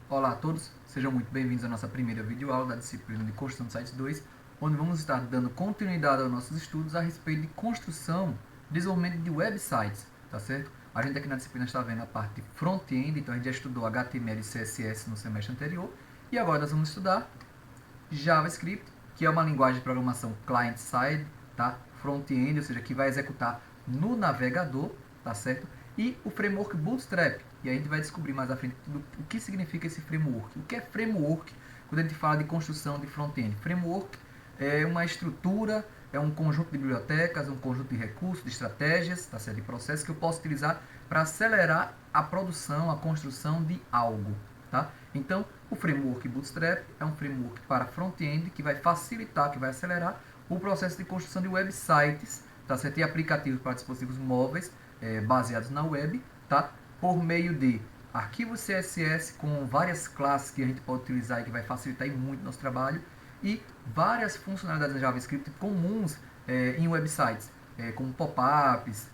Olá a todos, sejam muito bem-vindos à nossa primeira videoaula da disciplina de Construção de Sites 2, onde vamos estar dando continuidade aos nossos estudos a respeito de construção e desenvolvimento de websites, tá certo? A gente aqui na disciplina está vendo a parte de front-end, então a gente já estudou HTML e CSS no semestre anterior, e agora nós vamos estudar JavaScript, que é uma linguagem de programação client-side, tá? Front-end, ou seja, que vai executar no navegador, tá certo? E o framework Bootstrap, e aí a gente vai descobrir mais à frente o que significa esse framework. O que é framework quando a gente fala de construção de front-end? Framework é uma estrutura, é um conjunto de bibliotecas, um conjunto de recursos, de estratégias, tá certo? De processos que eu posso utilizar para acelerar a produção, a construção de algo, tá? Então, o framework Bootstrap é um framework para front-end que vai facilitar, que vai acelerar o processo de construção de websites, tá certo? E aplicativos para dispositivos móveis baseados na web, tá? Por meio de arquivos CSS com várias classes que a gente pode utilizar e que vai facilitar muito o nosso trabalho, e várias funcionalidades da JavaScript comuns em websites, como pop-ups,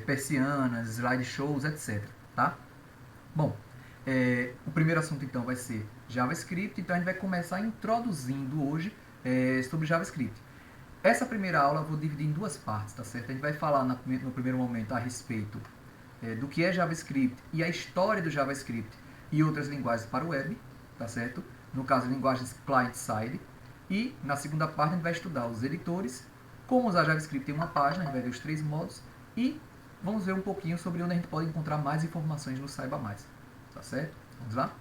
persianas, slideshows, etc. Tá? Bom, o primeiro assunto então vai ser JavaScript, então a gente vai começar introduzindo hoje sobre JavaScript. Essa primeira aula eu vou dividir em duas partes, tá certo? A gente vai falar no primeiro momento a respeito do que é JavaScript e a história do JavaScript e outras linguagens para o web, tá certo? No caso, linguagens client-side. E na segunda parte a gente vai estudar os editores, como usar JavaScript em uma página, a gente vai ver os 3 modos e vamos ver um pouquinho sobre onde a gente pode encontrar mais informações no Saiba Mais, tá certo? Vamos lá?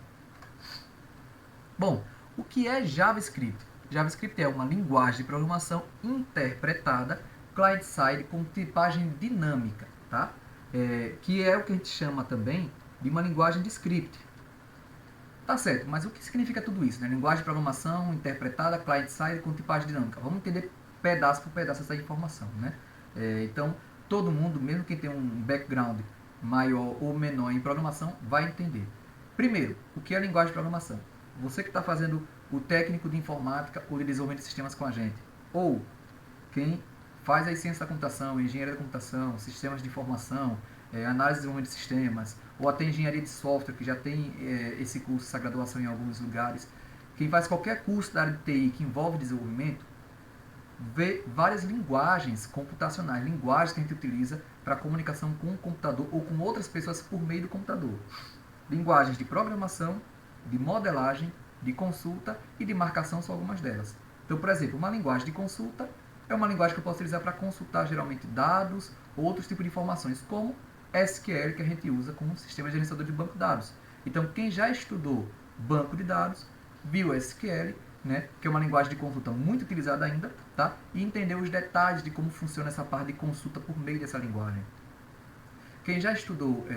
Bom, o que é JavaScript? JavaScript é uma linguagem de programação interpretada client-side com tipagem dinâmica, tá? Que é o que a gente chama também de uma linguagem de script. Tá certo, mas o que significa tudo isso? Né? Linguagem de programação interpretada client-side com tipagem dinâmica. Vamos entender pedaço por pedaço essa informação, né? Então, todo mundo, mesmo quem tem um background maior ou menor em programação, vai entender. Primeiro, o que é a linguagem de programação? Você que está fazendo o técnico de informática ou de desenvolvimento de sistemas com a gente, ou quem faz a ciência da computação, engenharia da computação, sistemas de informação, análise e desenvolvimento de sistemas, ou até engenharia de software, que já tem esse curso, essa graduação em alguns lugares. Quem faz qualquer curso da área de TI que envolve desenvolvimento, vê várias linguagens computacionais, linguagens que a gente utiliza para comunicação com o computador ou com outras pessoas por meio do computador. Linguagens de programação, de modelagem, de consulta e de marcação são algumas delas. Então, por exemplo, uma linguagem de consulta é uma linguagem que eu posso utilizar para consultar geralmente dados ou outros tipos de informações, como SQL, que a gente usa como sistema gerenciador de banco de dados. Então, quem já estudou banco de dados, viu SQL, né, que é uma linguagem de consulta muito utilizada ainda, tá? E entendeu os detalhes de como funciona essa parte de consulta por meio dessa linguagem. Quem já estudou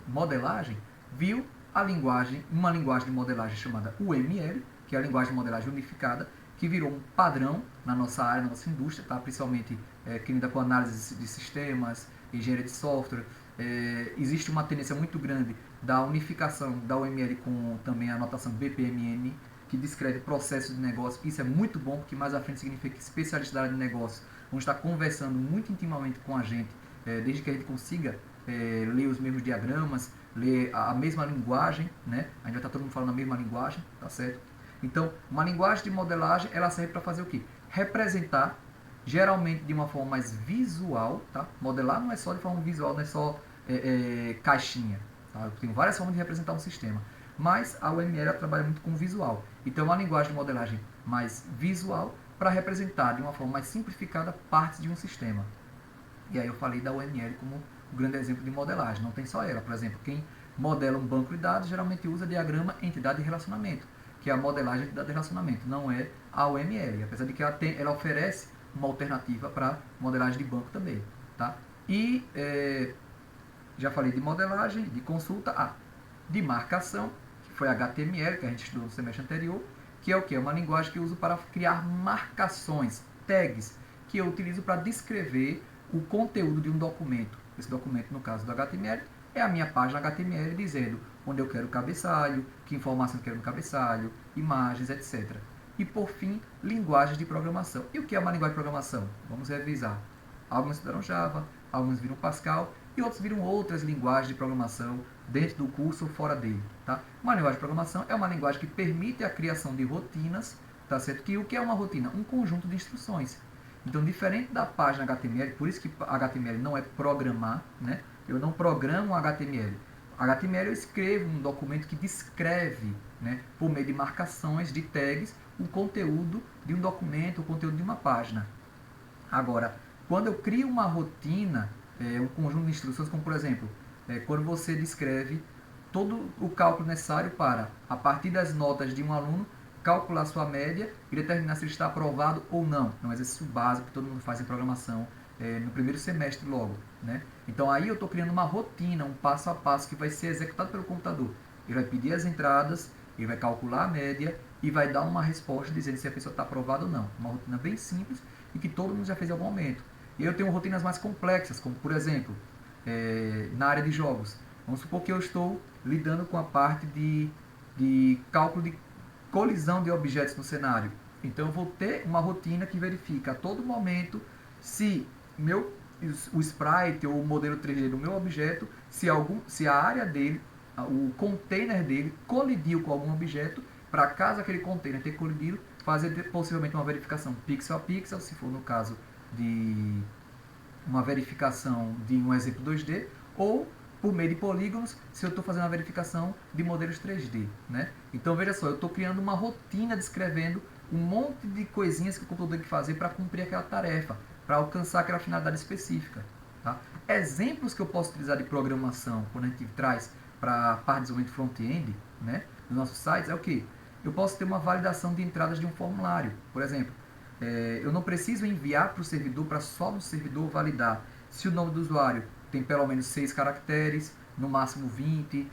modelagem, viu a linguagem, uma linguagem de modelagem chamada UML, que é a linguagem de modelagem unificada, que virou um padrão na nossa área, na nossa indústria, tá? Principalmente quem lida com análise de sistemas, engenharia de software. Existe uma tendência muito grande da unificação da UML com também a notação BPMN, que descreve processos de negócio. Isso é muito bom, porque mais à frente significa que especialistas da área de negócio vão estar conversando muito intimamente com a gente, desde que a gente consiga ler os mesmos diagramas, ler a mesma linguagem, né? A gente vai estar todo mundo falando a mesma linguagem, tá certo? Então, uma linguagem de modelagem, ela serve para fazer o quê? Representar, geralmente de uma forma mais visual, tá? Modelar não é só de forma visual, não é só caixinha, tá? Eu tenho várias formas de representar um sistema, mas a UML ela trabalha muito com visual. Então, é uma linguagem de modelagem mais visual para representar de uma forma mais simplificada partes de um sistema. E aí eu falei da UML como um grande exemplo de modelagem. Não tem só ela. Por exemplo, quem modela um banco de dados geralmente usa diagrama entidade de relacionamento, que é a modelagem de entidade de relacionamento, não é a UML, apesar de que ela oferece uma alternativa para modelagem de banco também. Tá? E já falei de modelagem, de consulta, de marcação, que foi HTML, que a gente estudou no semestre anterior, que é o que? É uma linguagem que eu uso para criar marcações, tags, que eu utilizo para descrever o conteúdo de um documento. Esse documento, no caso do HTML, é a minha página HTML dizendo onde eu quero o cabeçalho, que informação eu quero no cabeçalho, imagens, etc. E, por fim, linguagens de programação. E o que é uma linguagem de programação? Vamos revisar. Alguns estudaram Java, alguns viram Pascal, e outros viram outras linguagens de programação dentro do curso ou fora dele. Tá? Uma linguagem de programação é uma linguagem que permite a criação de rotinas, tá certo? Que o que é uma rotina? Um conjunto de instruções. Então, diferente da página HTML, por isso que HTML não é programar, né? Eu não programo HTML. HTML eu escrevo um documento que descreve, né, por meio de marcações, de tags, o conteúdo de um documento, o conteúdo de uma página. Agora, quando eu crio uma rotina, um conjunto de instruções, como por exemplo, quando você descreve todo o cálculo necessário para, a partir das notas de um aluno, calcular sua média e determinar se ele está aprovado ou não. É um exercício básico que todo mundo faz em programação no primeiro semestre logo. Né? Então aí eu estou criando uma rotina, um passo a passo que vai ser executado pelo computador. Ele vai pedir as entradas, ele vai calcular a média e vai dar uma resposta dizendo se a pessoa está aprovada ou não. Uma rotina bem simples e que todo mundo já fez em algum momento. E eu tenho rotinas mais complexas, como por exemplo, na área de jogos. Vamos supor que eu estou lidando com a parte de cálculo de colisão de objetos no cenário. Então eu vou ter uma rotina que verifica a todo momento se o sprite ou o modelo 3D do meu objeto, se a área dele, o container dele colidiu com algum objeto, para caso aquele container tenha colidido, fazer possivelmente uma verificação pixel a pixel, se for no caso de uma verificação de um exemplo 2D, ou por meio de polígonos, se eu estou fazendo uma verificação de modelos 3D. Né? Então veja só, eu estou criando uma rotina descrevendo um monte de coisinhas que o computador tem que fazer para cumprir aquela tarefa, para alcançar aquela finalidade específica. Tá? Exemplos que eu posso utilizar de programação, quando a gente traz para a parte de desenvolvimento front-end, né, dos nossos sites, é o que? Eu posso ter uma validação de entradas de um formulário. Por exemplo, eu não preciso enviar para o servidor para só no servidor validar se o nome do usuário tem pelo menos 6 caracteres, no máximo 20,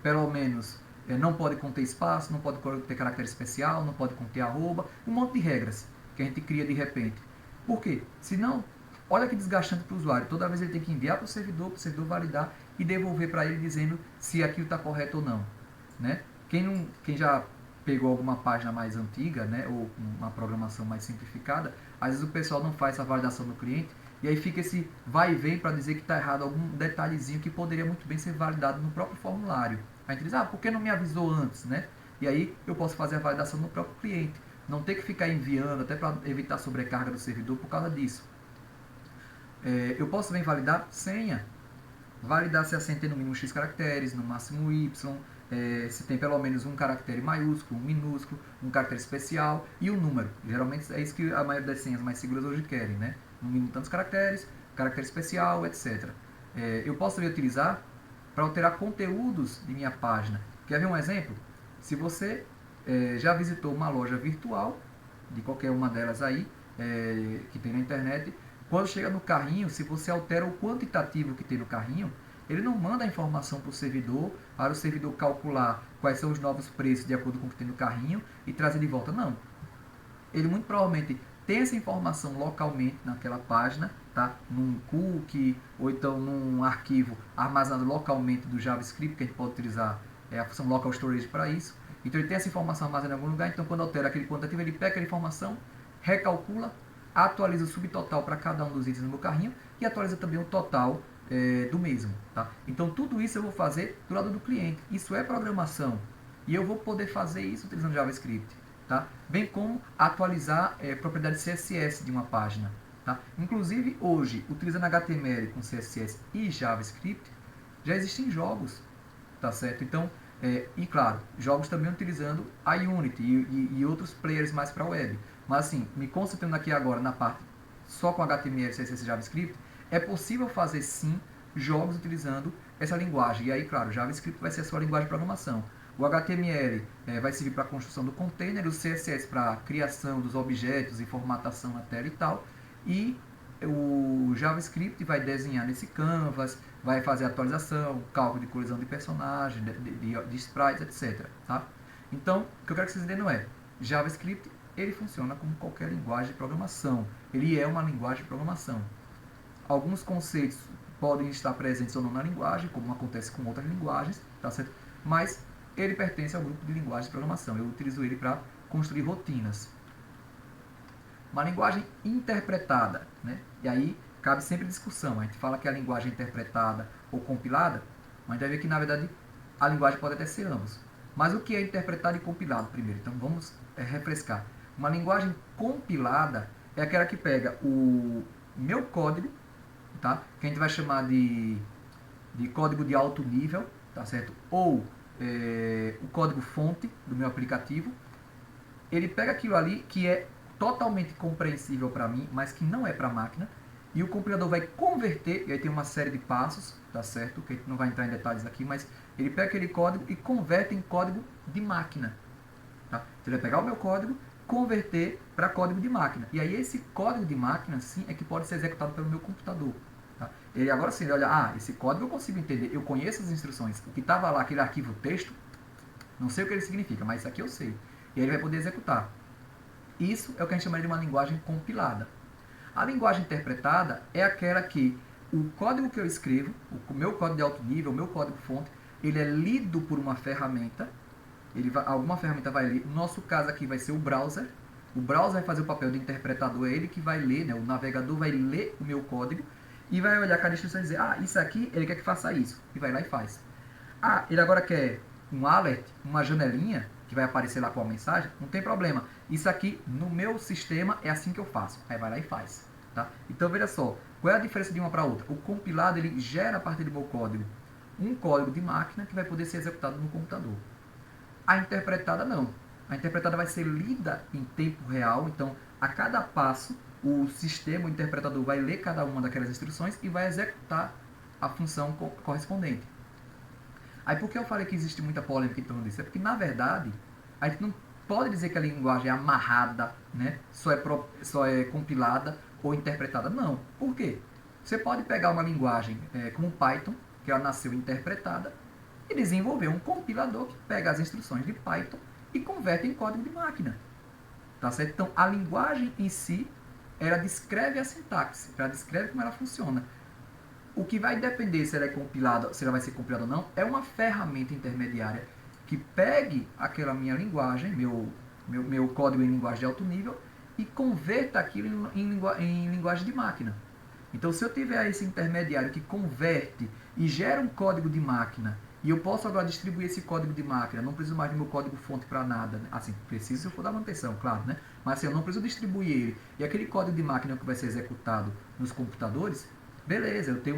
pelo menos não pode conter espaço, não pode ter caractere especial, não pode conter arroba, um monte de regras que a gente cria de repente. Por quê? Senão, olha que desgastante para o usuário. Toda vez ele tem que enviar para o servidor validar e devolver para ele dizendo se aquilo está correto ou não. Né? Quem já pegou alguma página mais antiga, né, ou uma programação mais simplificada, às vezes o pessoal não faz essa validação do cliente e aí fica esse vai e vem para dizer que está errado algum detalhezinho que poderia muito bem ser validado no próprio formulário. A gente diz, por que não me avisou antes? Né? E aí eu posso fazer a validação no próprio cliente. Não ter que ficar enviando, até para evitar sobrecarga do servidor por causa disso. Eu posso também validar senha. Validar se a senha tem no mínimo X caracteres, no máximo Y, se tem pelo menos um caractere maiúsculo, um minúsculo, um caractere especial e um número. Geralmente é isso que a maioria das senhas mais seguras hoje querem, né? No mínimo tantos caracteres, caractere especial, etc. Eu posso também utilizar para alterar conteúdos de minha página. Quer ver um exemplo? Se você já visitou uma loja virtual, de qualquer uma delas aí, que tem na internet, quando chega no carrinho, se você altera o quantitativo que tem no carrinho, ele não manda a informação para o servidor calcular quais são os novos preços de acordo com o que tem no carrinho e trazer de volta. Não. Ele muito provavelmente tem essa informação localmente naquela página, tá? Num cookie ou então num arquivo armazenado localmente do JavaScript, que a gente pode utilizar a função local storage para isso. Então ele tem essa informação armazenada em algum lugar, então quando altera aquele quantitativo, ele pega aquela informação, recalcula, atualiza o subtotal para cada um dos itens no meu carrinho e atualiza também o total do mesmo. Tá? Então tudo isso eu vou fazer do lado do cliente. Isso é programação. E eu vou poder fazer isso utilizando JavaScript. Tá? Bem como atualizar propriedades CSS de uma página. Tá? Inclusive hoje, utilizando HTML com CSS e JavaScript, já existem jogos. Tá certo? Então, e claro, jogos também utilizando a Unity e outros players mais para a web. Mas assim, me concentrando aqui agora na parte só com HTML, CSS e JavaScript, é possível fazer sim jogos utilizando essa linguagem. E aí, claro, JavaScript vai ser a sua linguagem de programação. O HTML vai servir para a construção do container, o CSS para a criação dos objetos e formatação na tela e tal. E o JavaScript vai desenhar nesse canvas, vai fazer atualização, cálculo de colisão de personagem, de sprites, etc. Tá? Então, o que eu quero que vocês entendam é, JavaScript ele funciona como qualquer linguagem de programação. Ele é uma linguagem de programação. Alguns conceitos podem estar presentes ou não na linguagem, como acontece com outras linguagens, tá certo? Mas ele pertence ao grupo de linguagens de programação. Eu utilizo ele para construir rotinas. Uma linguagem interpretada, né? E aí cabe sempre discussão. A gente fala que a linguagem é interpretada ou compilada, mas a gente vai ver que, na verdade, a linguagem pode até ser ambos. Mas o que é interpretado e compilado primeiro? Então, vamos refrescar. Uma linguagem compilada é aquela que pega o meu código, tá? Que a gente vai chamar de código de alto nível, tá certo? Ou o código fonte do meu aplicativo. Ele pega aquilo ali que é totalmente compreensível para mim, mas que não é para a máquina, e o compilador vai converter, e aí tem uma série de passos, tá certo? Que a gente não vai entrar em detalhes aqui, mas ele pega aquele código e converte em código de máquina. Tá? Então ele vai pegar o meu código, converter para código de máquina. E aí esse código de máquina, sim, é que pode ser executado pelo meu computador. Tá? Ele agora sim, ele olha, esse código eu consigo entender, eu conheço as instruções. O que estava lá, aquele arquivo texto, não sei o que ele significa, mas isso aqui eu sei. E aí ele vai poder executar. Isso é o que a gente chama de uma linguagem compilada. A linguagem interpretada é aquela que o código que eu escrevo, o meu código de alto nível, o meu código fonte, ele é lido por uma ferramenta, alguma ferramenta vai ler, no nosso caso aqui vai ser o browser vai fazer o papel de interpretador, é ele que vai ler, né? O navegador vai ler o meu código e vai olhar cada instrução e dizer, isso aqui ele quer que faça isso, e vai lá e faz. Ele agora quer um alert, uma janelinha, que vai aparecer lá com a mensagem, não tem problema. Isso aqui, no meu sistema, é assim que eu faço. Aí vai lá e faz. Tá? Então, veja só, qual é a diferença de uma para outra? O compilado, ele gera a partir do meu código um código de máquina que vai poder ser executado no computador. A interpretada, não. A interpretada vai ser lida em tempo real, então, a cada passo, o sistema, o interpretador, vai ler cada uma daquelas instruções e vai executar a função correspondente. Aí por que eu falei que existe muita polêmica em torno disso? É porque, na verdade, a gente não pode dizer que a linguagem é amarrada, né? só é compilada ou interpretada. Não. Por quê? Você pode pegar uma linguagem como Python, que ela nasceu interpretada, e desenvolver um compilador que pega as instruções de Python e converte em código de máquina. Tá certo? Então, a linguagem em si, ela descreve a sintaxe, ela descreve como ela funciona. O que vai depender se ela é compilada, se ela vai ser compilada ou não, é uma ferramenta intermediária que pegue aquela minha linguagem, meu código em linguagem de alto nível, e converta aquilo em linguagem de máquina. Então, se eu tiver esse intermediário que converte e gera um código de máquina, e eu posso agora distribuir esse código de máquina, não preciso mais do meu código fonte para nada, né? Assim, preciso se eu for dar manutenção, claro, né? Mas assim, eu não preciso distribuir ele. E aquele código de máquina que vai ser executado nos computadores, beleza, eu tenho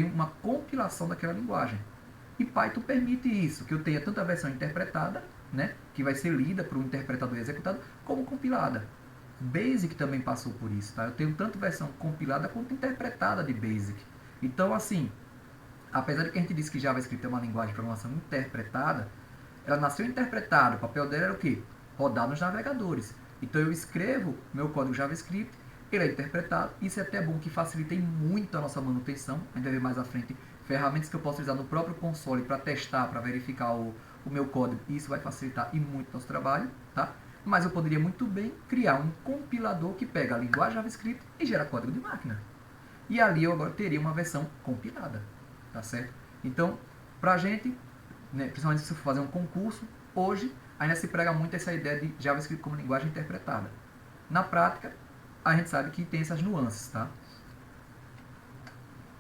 uma compilação daquela linguagem. E Python permite isso, que eu tenha tanto a versão interpretada, né, que vai ser lida por um interpretador e executado, como compilada. Basic também passou por isso, tá? Eu tenho tanto versão compilada quanto interpretada de Basic. Então, assim, apesar de que a gente disse que JavaScript é uma linguagem de programação interpretada, ela nasceu interpretada, o papel dela era o quê? Rodar nos navegadores. Então eu escrevo meu código JavaScript, ele é interpretado, isso é até bom que facilita muito a nossa manutenção, a gente vai ver mais à frente ferramentas que eu posso usar no próprio console para testar, para verificar o meu código, e isso vai facilitar e muito o nosso trabalho, tá? Mas eu poderia muito bem criar um compilador que pega a linguagem JavaScript e gera código de máquina. E ali eu agora teria uma versão compilada, tá certo? Então, pra gente, né, principalmente se você for fazer um concurso, hoje ainda se prega muito essa ideia de JavaScript como linguagem interpretada. Na prática, a gente sabe que tem essas nuances, tá?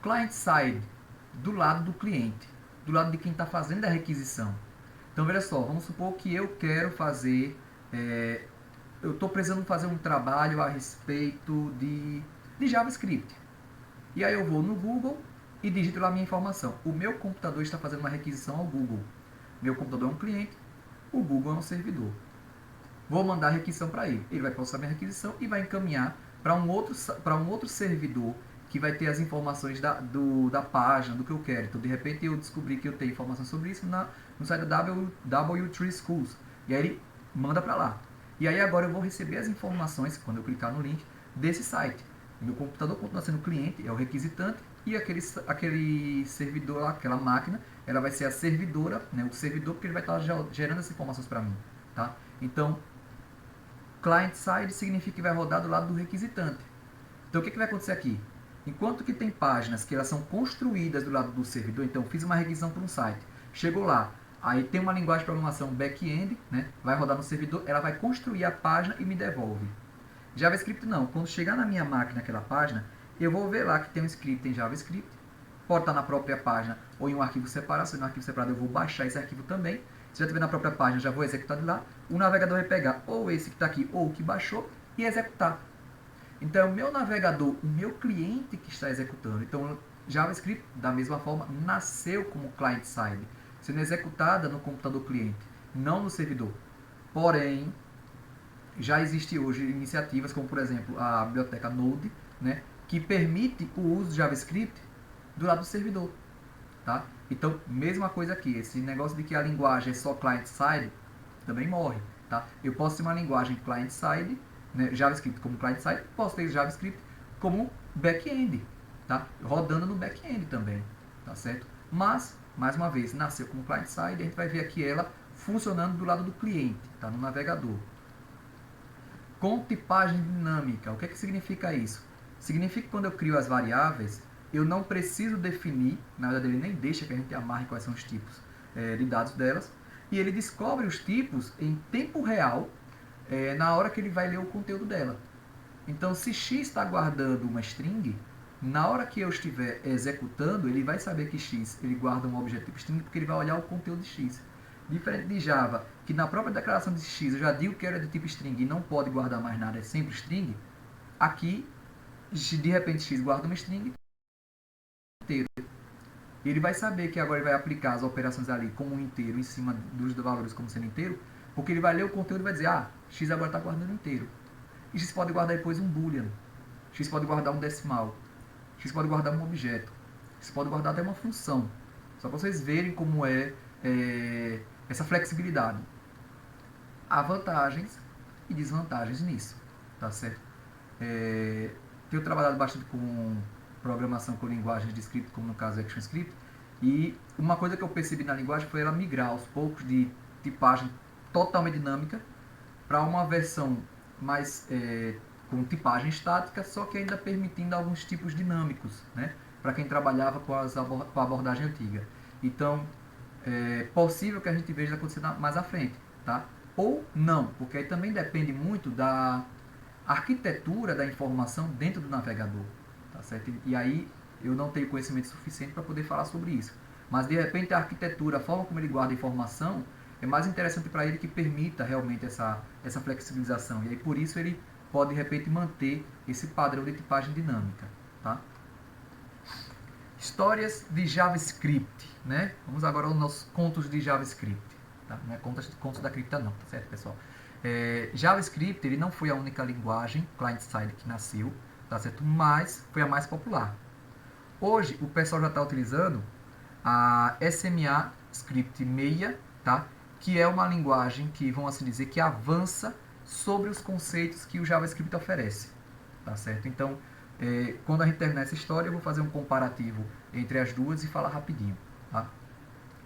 Client-side, do lado do cliente, do lado de quem está fazendo a requisição. Então, veja só, vamos supor que eu quero fazer, eu estou precisando fazer um trabalho a respeito de JavaScript. E aí eu vou no Google e digito lá a minha informação. O meu computador está fazendo uma requisição ao Google. Meu computador é um cliente, o Google é um servidor. Vou mandar a requisição para ele. Ele vai processar minha requisição e vai encaminhar para um outro servidor que vai ter as informações da página, do que eu quero. Então, de repente, eu descobri que eu tenho informação sobre isso no site da W3 Schools. E aí ele manda para lá. E aí agora eu vou receber as informações, quando eu clicar no link, desse site. Meu computador continua sendo cliente, é o requisitante, e aquele servidor lá, aquela máquina, ela vai ser a servidora, né, o servidor, porque ele vai estar gerando essas informações para mim. Tá? Então, client-side significa que vai rodar do lado do requisitante. Então, o que vai acontecer aqui? Enquanto que tem páginas que elas são construídas do lado do servidor, então fiz uma requisição para um site, chegou lá, aí tem uma linguagem de programação back-end, né, vai rodar no servidor, ela vai construir a página e me devolve. JavaScript não, quando chegar na minha máquina aquela página, eu vou ver lá que tem um script em JavaScript, pode estar na própria página ou em um arquivo separado. Se no arquivo separado eu vou baixar esse arquivo também. Se já estiver na própria página, já vou executar de lá. O navegador vai pegar ou esse que está aqui ou o que baixou e executar. Então, é o meu navegador, o meu cliente que está executando. Então, JavaScript, da mesma forma, nasceu como client-side, sendo executada no computador cliente, não no servidor. Porém, já existe hoje iniciativas como, por exemplo, a biblioteca Node, né, que permite o uso de JavaScript do lado do servidor. Tá? Então, mesma coisa aqui, esse negócio de que a linguagem é só client-side, também morre. Tá? Eu posso ter uma linguagem client-side, né, JavaScript como client-side, posso ter JavaScript como back-end, tá? Rodando no back-end também, tá certo? Mas, mais uma vez, nasceu como client-side, a gente vai ver aqui ela funcionando do lado do cliente, tá? No navegador. Com tipagem dinâmica, o que é que significa isso? Significa que quando eu crio as variáveis, eu não preciso definir, na verdade ele nem deixa que a gente amarre quais são os tipos de dados delas, e ele descobre os tipos em tempo real, na hora que ele vai ler o conteúdo dela. Então, se x está guardando uma string, na hora que eu estiver executando, ele vai saber que x ele guarda um objeto tipo string, porque ele vai olhar o conteúdo de x. Diferente de Java, que na própria declaração de x eu já digo que era de tipo string e não pode guardar mais nada, é sempre string, aqui, de repente x guarda uma string inteiro. E ele vai saber que agora ele vai aplicar as operações ali como um inteiro em cima dos valores como sendo inteiro, porque ele vai ler o conteúdo e vai dizer, ah, x agora está guardando inteiro. E x pode guardar depois um boolean, x pode guardar um decimal, x pode guardar um objeto, x pode guardar até uma função. Só para vocês verem como é essa flexibilidade. Há vantagens e desvantagens nisso, tá certo? Tenho trabalhado bastante com programação com linguagens de script, como no caso ActionScript, e uma coisa que eu percebi na linguagem foi ela migrar aos poucos de tipagem totalmente dinâmica para uma versão mais com tipagem estática, só que ainda permitindo alguns tipos dinâmicos, né? Para quem trabalhava com a abordagem antiga. Então, é possível que a gente veja acontecer mais à frente, tá? Ou não, porque aí também depende muito da arquitetura da informação dentro do navegador, tá certo? E aí eu não tenho conhecimento suficiente para poder falar sobre isso. Mas de repente a arquitetura, a forma como ele guarda a informação, é mais interessante para ele que permita realmente essa flexibilização. E aí por isso ele pode de repente manter esse padrão de tipagem dinâmica, tá? Histórias de JavaScript, né? Vamos agora aos nossos contos de JavaScript, tá? Não é contos da cripta não, tá certo, pessoal? JavaScript ele não foi a única linguagem client-side que nasceu, tá certo? Mas foi a mais popular. Hoje o pessoal já está utilizando a SMA Script 6, tá? Que é uma linguagem que, vamos assim dizer, que avança sobre os conceitos que o JavaScript oferece, tá certo? Então, quando a gente terminar essa história, eu vou fazer um comparativo entre as duas e falar rapidinho, tá?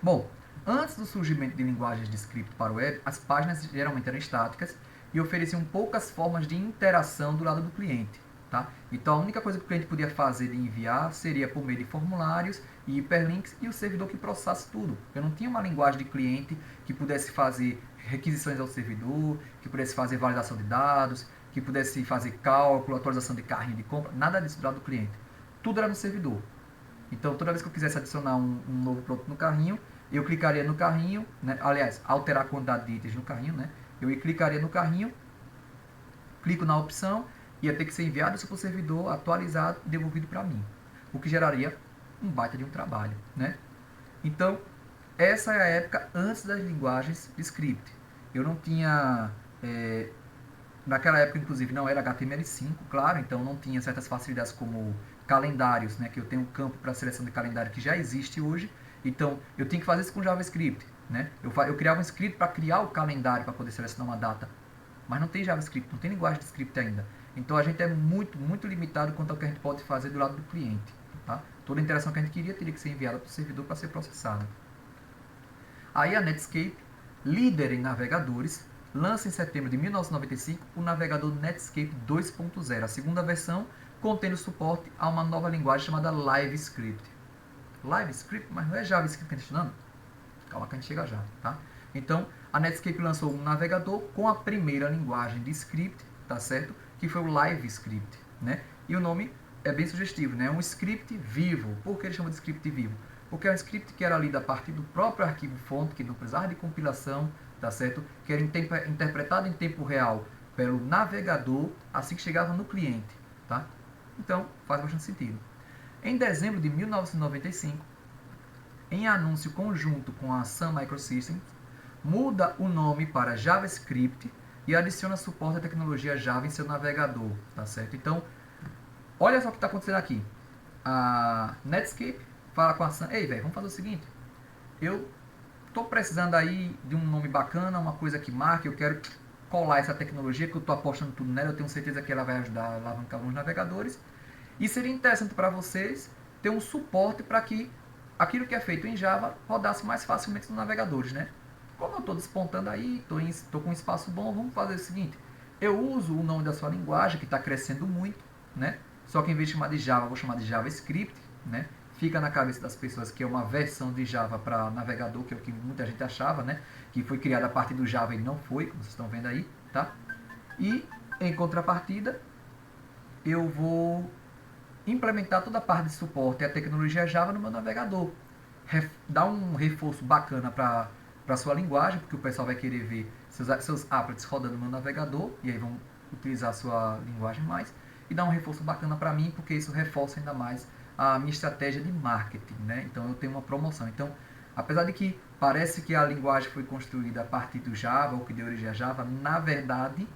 Bom, antes do surgimento de linguagens de script para o web, as páginas geralmente eram estáticas e ofereciam poucas formas de interação do lado do cliente, tá? Então, a única coisa que o cliente podia fazer de enviar seria por meio de formulários e hiperlinks e o servidor que processasse tudo. Eu não tinha uma linguagem de cliente que pudesse fazer requisições ao servidor, que pudesse fazer validação de dados, que pudesse fazer cálculo, atualização de carrinho de compra, nada disso do lado do cliente. Tudo era no servidor. Então, toda vez que eu quisesse adicionar um novo produto no carrinho, eu clicaria no carrinho, né? Aliás, alterar a quantidade de itens no carrinho, né? Eu clicaria no carrinho, clico na opção, ia ter que ser enviado isso para o servidor, atualizado e devolvido para mim. O que geraria um baita de um trabalho, né? Então, essa é a época antes das linguagens de script. Eu não tinha... naquela época, inclusive, não era HTML5, claro, então não tinha certas facilidades como calendários, né, que eu tenho um campo para seleção de calendário que já existe hoje, então eu tinha que fazer isso com JavaScript, né? Eu criava um script para criar o calendário para poder selecionar uma data, mas não tem JavaScript, não tem linguagem de script ainda. Então a gente é muito limitado quanto ao que a gente pode fazer do lado do cliente, tá? Toda a interação que a gente queria teria que ser enviada para o servidor para ser processada. Aí a Netscape, líder em navegadores, lança em setembro de 1995 o navegador Netscape 2.0, a segunda versão, contendo suporte a uma nova linguagem chamada LiveScript. LiveScript? Mas não é JavaScript que a gente está estudando? Calma que a gente chega já, tá? Então, a Netscape lançou um navegador com a primeira linguagem de script, tá certo? Que foi o LiveScript, né? E o nome é bem sugestivo, né? Um script vivo. Por que ele chama de script vivo? Porque é um script que era lido a partir do próprio arquivo fonte, que não precisava de compilação, tá certo? Que era interpretado em tempo real pelo navegador assim que chegava no cliente, tá? Então, faz bastante sentido. Em dezembro de 1995, em anúncio conjunto com a Sun Microsystems, muda o nome para JavaScript e adiciona suporte à tecnologia Java em seu navegador, tá certo? Então, olha só o que está acontecendo aqui. A Netscape fala com a Sun, ei, velho, vamos fazer o seguinte, eu estou precisando aí de um nome bacana, uma coisa que marque, eu quero colar essa tecnologia, que eu estou apostando tudo nela, eu tenho certeza que ela vai ajudar a alavancar os navegadores, e seria interessante para vocês ter um suporte para que aquilo que é feito em Java rodasse mais facilmente nos navegadores, né? Como eu estou despontando aí, estou com um espaço bom, vamos fazer o seguinte, eu uso o nome da sua linguagem, que está crescendo muito, né? Só que em vez de chamar de Java, eu vou chamar de JavaScript, né? Fica na cabeça das pessoas que é uma versão de Java para navegador, que é o que muita gente achava, né? Que foi criada a partir do Java e não foi, como vocês estão vendo aí, tá? E, em contrapartida, eu vou implementar toda a parte de suporte à tecnologia Java no meu navegador. Dar um reforço bacana para a sua linguagem, porque o pessoal vai querer ver seus applets rodando no meu navegador, e aí vão utilizar a sua linguagem mais, e dar um reforço bacana para mim, porque isso reforça ainda mais a minha estratégia de marketing, né? Então eu tenho uma promoção. Então, apesar de que parece que a linguagem foi construída a partir do Java, ou que deu origem a Java, na verdade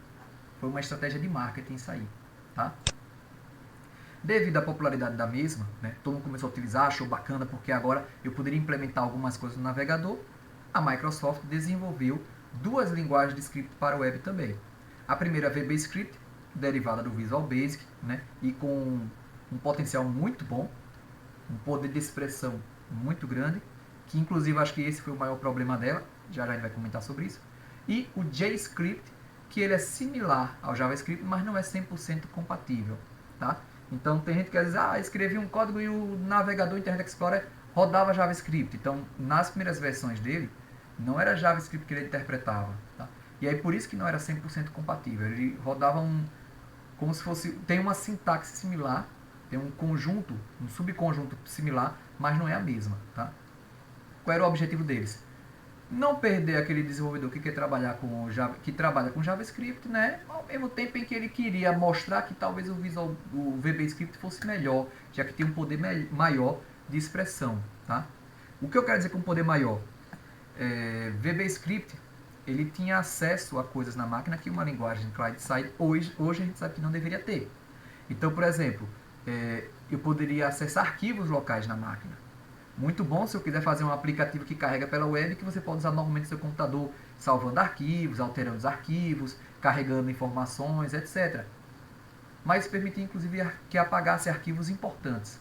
foi uma estratégia de marketing isso aí, tá? Devido à popularidade da mesma, né, todo mundo começou a utilizar, achou bacana, porque agora eu poderia implementar algumas coisas no navegador. A Microsoft desenvolveu duas linguagens de script para o web também. A primeira, VBScript, derivada do Visual Basic, né, e com um potencial muito bom, um poder de expressão muito grande, que inclusive acho que esse foi o maior problema dela, já a gente vai comentar sobre isso. E o JScript, que ele é similar ao JavaScript, mas não é 100% compatível, tá? Então tem gente que às vezes, escrevi um código e o navegador Internet Explorer rodava JavaScript. Então, nas primeiras versões dele, não era JavaScript que ele interpretava, tá? E aí por isso que não era 100% compatível. Ele rodava como se fosse, tem uma sintaxe similar, tem um conjunto, um subconjunto similar, mas não é a mesma, tá? Qual era o objetivo deles? Não perder aquele desenvolvedor que quer trabalhar com Java, que trabalha com JavaScript, né? Ao mesmo tempo em que ele queria mostrar que talvez o VBScript fosse melhor, já que tem um poder maior de expressão, tá? O que eu quero dizer com um poder maior? VBScript, ele tinha acesso a coisas na máquina que uma linguagem client-side hoje a gente sabe que não deveria ter. Então, por exemplo, eu poderia acessar arquivos locais na máquina. Muito bom se eu quiser fazer um aplicativo que carrega pela web, que você pode usar normalmente no seu computador, salvando arquivos, alterando os arquivos, carregando informações, etc. Mas permitia inclusive que apagasse arquivos importantes.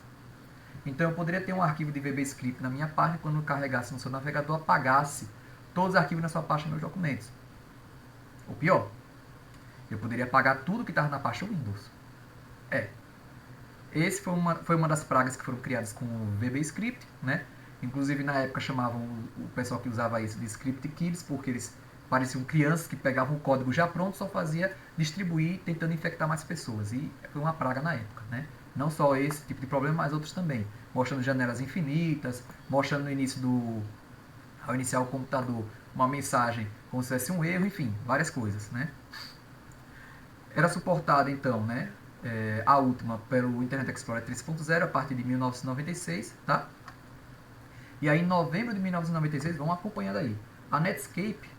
Então eu poderia ter um arquivo de VBScript na minha página, quando eu carregasse no seu navegador, apagasse todos os arquivos na sua pasta de meus documentos. Ou pior, eu poderia apagar tudo que estava na pasta Windows. Esse foi uma das pragas que foram criadas com o VBScript, né? Inclusive na época chamavam o pessoal que usava isso de Script Kids, porque eles pareciam crianças que pegavam o código já pronto, só fazia distribuir tentando infectar mais pessoas. E foi uma praga na época, né? Não só esse tipo de problema, mas outros também. Mostrando janelas infinitas, mostrando no início ao iniciar o computador, uma mensagem como se fosse um erro, enfim, várias coisas, né? Era suportado então, né? A última pelo Internet Explorer 3.0 a partir de 1996, tá? E aí em novembro de 1996, vamos acompanhando aí, a Netscape,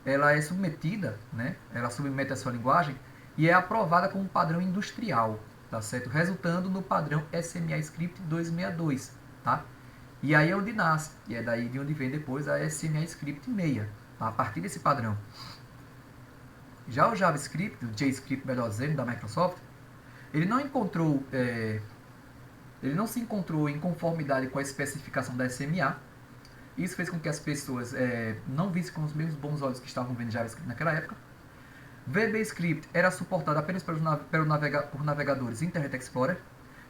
ela é submetida, né? Ela submete a sua linguagem e é aprovada como padrão industrial, tá certo? Resultando no padrão SMA Script 262, tá? E aí é onde nasce, e é daí de onde vem depois a SMA Script 6, tá? A partir desse padrão. Já o JavaScript, o JScript melhor dizendo, da Microsoft, ele não se encontrou em conformidade com a especificação da SMA. Isso fez com que as pessoas não vissem com os mesmos bons olhos que estavam vendo JavaScript naquela época. VBScript era suportado apenas por navegadores Internet Explorer.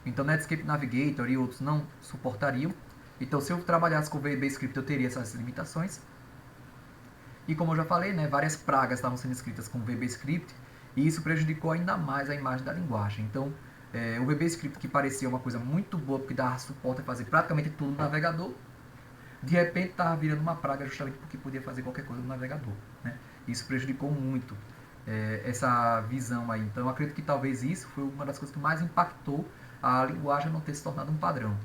Então Netscape Navigator e outros não suportariam. Então se eu trabalhasse com VBScript eu teria essas limitações. E como eu já falei, né, várias pragas estavam sendo escritas com VBScript. E isso prejudicou ainda mais a imagem da linguagem. Então, O VB-Script, que parecia uma coisa muito boa, porque dava suporte a fazer praticamente tudo no navegador, de repente estava virando uma praga justamente porque podia fazer qualquer coisa no navegador, né? Isso prejudicou muito essa visão aí. Então eu acredito que talvez isso foi uma das coisas que mais impactou a linguagem não ter se tornado um padrão.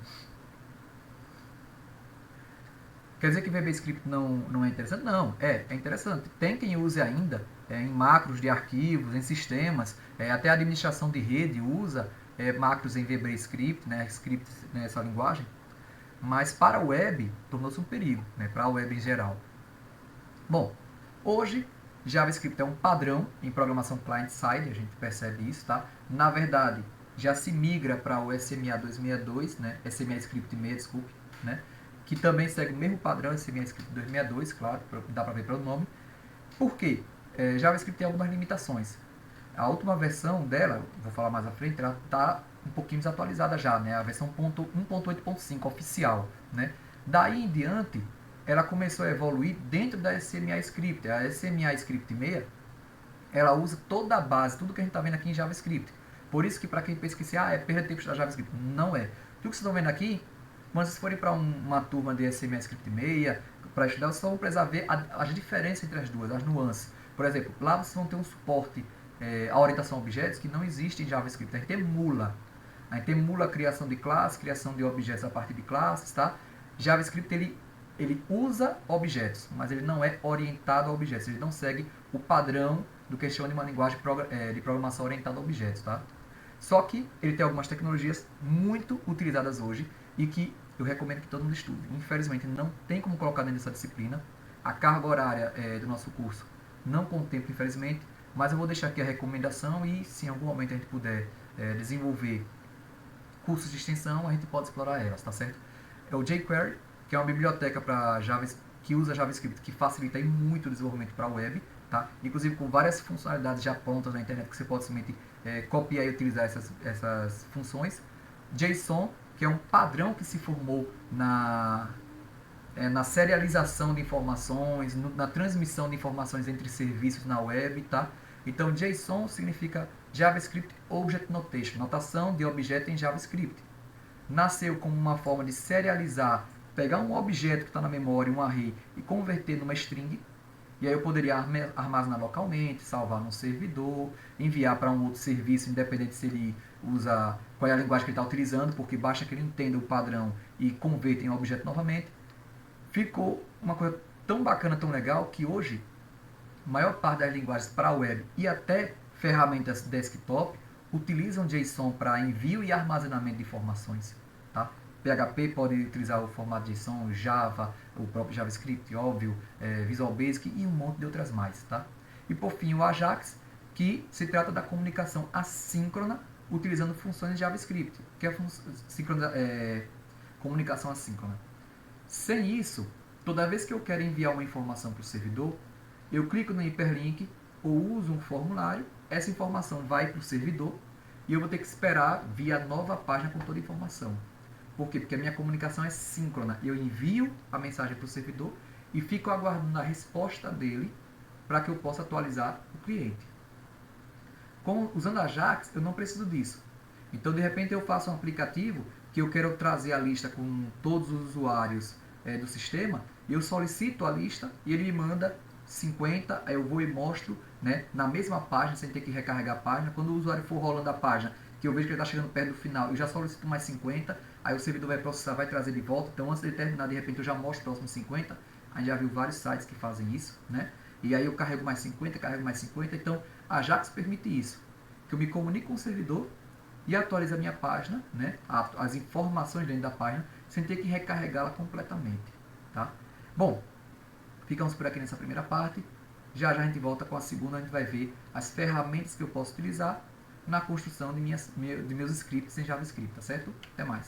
Quer dizer que VBScript não é interessante? Não, é interessante. Tem quem use ainda em macros de arquivos, em sistemas, até a administração de rede usa macros em VBScript, né, scripts nessa linguagem, mas para a web tornou-se um perigo, né, para a web em geral. Bom, hoje JavaScript é um padrão em programação client-side, a gente percebe isso, tá? Na verdade, já se migra para o SMA 262, né? SMA Script 6, desculpe, né? Que também segue o mesmo padrão, SMA Script 262, claro, dá para ver pelo nome. Por quê? JavaScript tem algumas limitações. A última versão dela, vou falar mais à frente, ela está um pouquinho desatualizada já, né? A versão 1.8.5 oficial, né? Daí em diante, ela começou a evoluir dentro da SMA Script. A SMA Script 6, ela usa toda a base, tudo que a gente está vendo aqui em JavaScript. Por isso que para quem pensa que é perda de tempo estudar JavaScript, não é. Tudo que vocês estão vendo aqui, quando vocês forem para uma turma de SMA Script 6, para estudar, vocês vão precisar ver as diferenças entre as duas, as nuances. Por exemplo, lá vocês vão ter um suporte a orientação a objetos que não existe em JavaScript. A gente emula. A gente emula a criação de classes, criação de objetos a partir de classes, tá? JavaScript ele usa objetos, mas ele não é orientado a objetos. Ele não segue o padrão do que chama de uma linguagem de programação orientada a objetos, tá? Só que ele tem algumas tecnologias muito utilizadas hoje e que eu recomendo que todo mundo estude. Infelizmente, não tem como colocar dentro dessa disciplina. A carga horária do nosso curso não contempla, infelizmente, mas eu vou deixar aqui a recomendação e se em algum momento a gente puder desenvolver cursos de extensão, a gente pode explorar elas, tá certo? É o jQuery, que é uma biblioteca para que usa JavaScript, que facilita muito o desenvolvimento para a web, tá? Inclusive com várias funcionalidades já prontas na internet que você pode simplesmente copiar e utilizar essas funções. JSON, que é um padrão que se formou na serialização de informações, na transmissão de informações entre serviços na web, tá? Então, JSON significa JavaScript Object Notation, notação de objeto em JavaScript. Nasceu como uma forma de serializar, pegar um objeto que está na memória, um array, e converter numa string. E aí eu poderia armazenar localmente, salvar no servidor, enviar para um outro serviço, independente se ele usa qual é a linguagem que ele está utilizando, porque basta que ele entenda o padrão e converta em um objeto novamente. Ficou uma coisa tão bacana, tão legal, que hoje a maior parte das linguagens para a web e até ferramentas desktop utilizam JSON para envio e armazenamento de informações. Tá? PHP pode utilizar o formato JSON, Java, o próprio JavaScript, óbvio, Visual Basic e um monte de outras mais. Tá? E por fim o Ajax, que se trata da comunicação assíncrona utilizando funções de JavaScript, que é comunicação assíncrona. Sem isso, toda vez que eu quero enviar uma informação para o servidor, eu clico no hiperlink ou uso um formulário, essa informação vai para o servidor e eu vou ter que esperar vir a nova página com toda a informação. Por quê? Porque a minha comunicação é síncrona. Eu envio a mensagem para o servidor e fico aguardando a resposta dele para que eu possa atualizar o cliente. Usando a Ajax, eu não preciso disso. Então, de repente, eu faço um aplicativo que eu quero trazer a lista com todos os usuários do sistema, e eu solicito a lista e ele me manda 50, aí eu vou e mostro, né, na mesma página, sem ter que recarregar a página. Quando o usuário for rolando a página, que eu vejo que ele está chegando perto do final, eu já solicito mais 50, aí o servidor vai processar, vai trazer de volta. Então, antes de terminar, de repente, eu já mostro os próximos 50. A gente já viu vários sites que fazem isso, né? E aí eu carrego mais 50, carrego mais 50. Então, a Ajax permite isso, que eu me comunique com o servidor e atualize a minha página, né, as informações dentro da página, sem ter que recarregá-la completamente. Tá? Bom, ficamos por aqui nessa primeira parte. Já a gente volta com a segunda, a gente vai ver as ferramentas que eu posso utilizar na construção de meus scripts em JavaScript, tá certo? Até mais.